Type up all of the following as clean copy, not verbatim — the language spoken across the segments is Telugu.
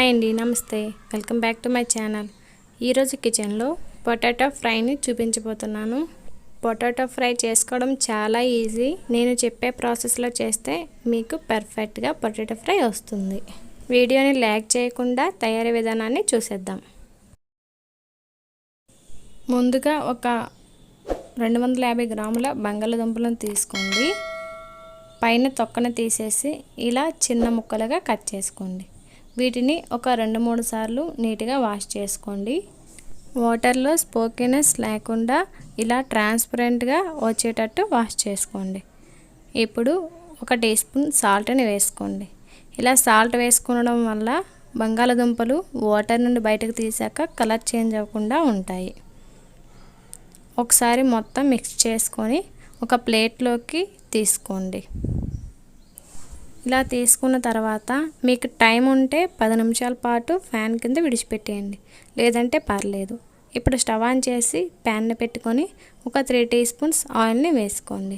హాయ్ అండి, నమస్తే. Welcome back to my channel. ఈరోజు కిచెన్లో పొటాటో ఫ్రైని చూపించబోతున్నాను. పొటాటో ఫ్రై చేసుకోవడం చాలా ఈజీ. నేను చెప్పే ప్రాసెస్లో చేస్తే మీకు పర్ఫెక్ట్గా పొటాటో ఫ్రై వస్తుంది. వీడియోని లైక్ చేయకుండా తయారీ విధానాన్ని చూసేద్దాం. ముందుగా ఒక 250 గ్రాముల బంగాళదుంపలను తీసుకోండి. పైన తొక్కను తీసేసి ఇలా చిన్న ముక్కలుగా కట్ చేసుకోండి. వీటిని ఒక 2-3 సార్లు నీట్గా వాష్ చేసుకోండి. వాటర్లో స్పోకినెస్ లేకుండా ఇలా ట్రాన్స్పరెంట్గా వచ్చేటట్టు వాష్ చేసుకోండి. ఇప్పుడు 1 టీ స్పూన్ సాల్ట్ని వేసుకోండి. ఇలా సాల్ట్ వేసుకోవడం వల్ల బంగాళదుంపలు వాటర్ నుండి బయటకు తీసాక కలర్ చేంజ్ అవ్వకుండా ఉంటాయి. ఒకసారి మొత్తం మిక్స్ చేసుకొని ఒక ప్లేట్లోకి తీసుకోండి. ఇలా తీసుకున్న తర్వాత మీకు టైం ఉంటే 10 నిమిషాల పాటు ఫ్యాన్ కింద విడిచిపెట్టేయండి, లేదంటే పర్లేదు. ఇప్పుడు స్టవ్ ఆన్ చేసి ప్యాన్ని పెట్టుకొని ఒక 3 టీ స్పూన్స్ ఆయిల్ని వేసుకోండి.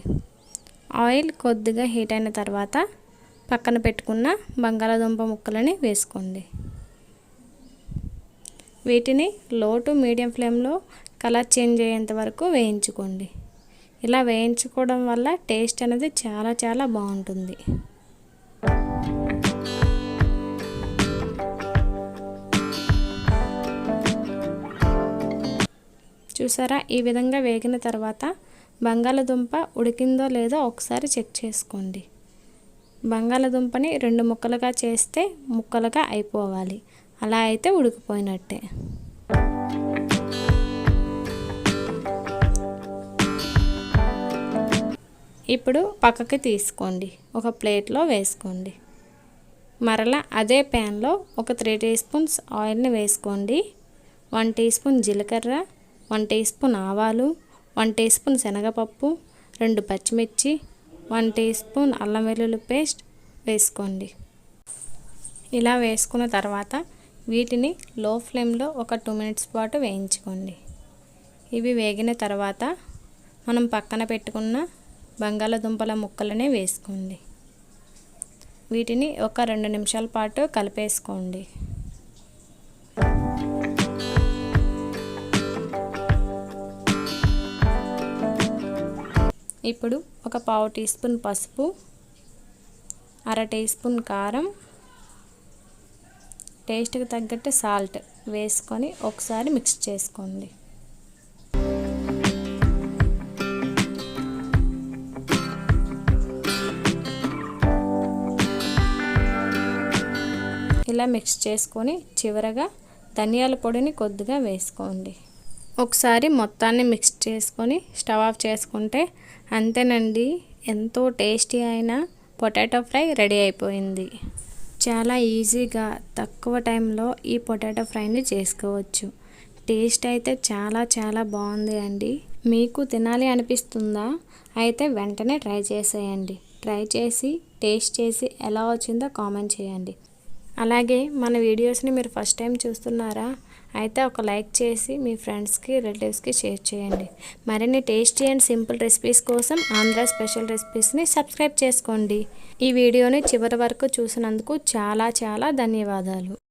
ఆయిల్ కొద్దిగా హీట్ అయిన తర్వాత పక్కన పెట్టుకున్న బంగాళదుంప ముక్కలని వేసుకోండి. వీటిని లో టు మీడియం ఫ్లేమ్లో కలర్ చేంజ్ అయ్యేంత వరకు వేయించుకోండి. ఇలా వేయించుకోవడం వల్ల టేస్ట్ అనేది చాలా బాగుంటుంది. చూసారా, ఈ విధంగా వేగిన తర్వాత బంగాళదుంప ఉడికిందో లేదో ఒకసారి చెక్ చేసుకోండి. బంగాళదుంపని 2 ముక్కలుగా చేస్తే ముక్కలుగా అయిపోవాలి. అలా అయితే ఉడికిపోయినట్టే. ఇప్పుడు పక్కకి తీసుకోండి, ఒక ప్లేట్లో వేసుకోండి. మరలా అదే ప్యాన్లో ఒక 3 టీ స్పూన్స్ ఆయిల్ని వేసుకోండి. 1 టీ స్పూన్ జీలకర్ర, 1 టీ స్పూన్ ఆవాలు, 1 టీ స్పూన్ శనగపప్పు, 2 పచ్చిమిర్చి, 1 టీ స్పూన్ అల్లం వెల్లుల్లి పేస్ట్ వేసుకోండి. ఇలా వేసుకున్న తర్వాత వీటిని లో ఫ్లేమ్లో ఒక 2 మినిట్స్ పాటు వేయించుకోండి. ఇవి వేగిన తర్వాత మనం పక్కన పెట్టుకున్న బంగాళదుంపల ముక్కలని వేసుకోండి. వీటిని ఒక 2 నిమిషాల పాటు కలిపేసుకోండి. ఇప్పుడు ఒక 1/2 టీ స్పూన్ పసుపు, 1/2 టీ స్పూన్ కారం, టేస్ట్కి తగ్గట్టు సాల్ట్ వేసుకొని ఒకసారి మిక్స్ చేసుకోండి. ఇలా మిక్స్ చేసుకొని చివరగా ధనియాల పొడిని కొద్దిగా వేసుకోండి. ఒకసారి మొత్తాన్ని మిక్స్ చేసుకొని స్టవ్ ఆఫ్ చేసుకుంటే అంతేనండి, ఎంతో టేస్టీ అయిన పొటాటో ఫ్రై రెడీ అయిపోయింది. చాలా ఈజీగా తక్కువ టైంలో ఈ పొటాటో ఫ్రైని చేసుకోవచ్చు. టేస్ట్ అయితే చాలా బాగుంది అండి. మీకు తినాలి అనిపిస్తుందా? అయితే వెంటనే ట్రై చేసేయండి. ట్రై చేసి టేస్ట్ చేసి ఎలా వచ్చిందో కామెంట్ చేయండి. అలాగే మన వీడియోస్ని మీరు ఫస్ట్ టైం చూస్తున్నారా? అయితే ఒక లైక్ చేసి మీ ఫ్రెండ్స్కి, రిలేటివ్స్కి షేర్ చేయండి. మరిన్ని టేస్టీ అండ్ సింపుల్ రెసిపీస్ కోసం ఆంధ్ర స్పెషల్ రెసిపీస్ని సబ్స్క్రైబ్ చేసుకోండి. ఈ వీడియోని చివరి వరకు చూసినందుకు చాలా ధన్యవాదాలు.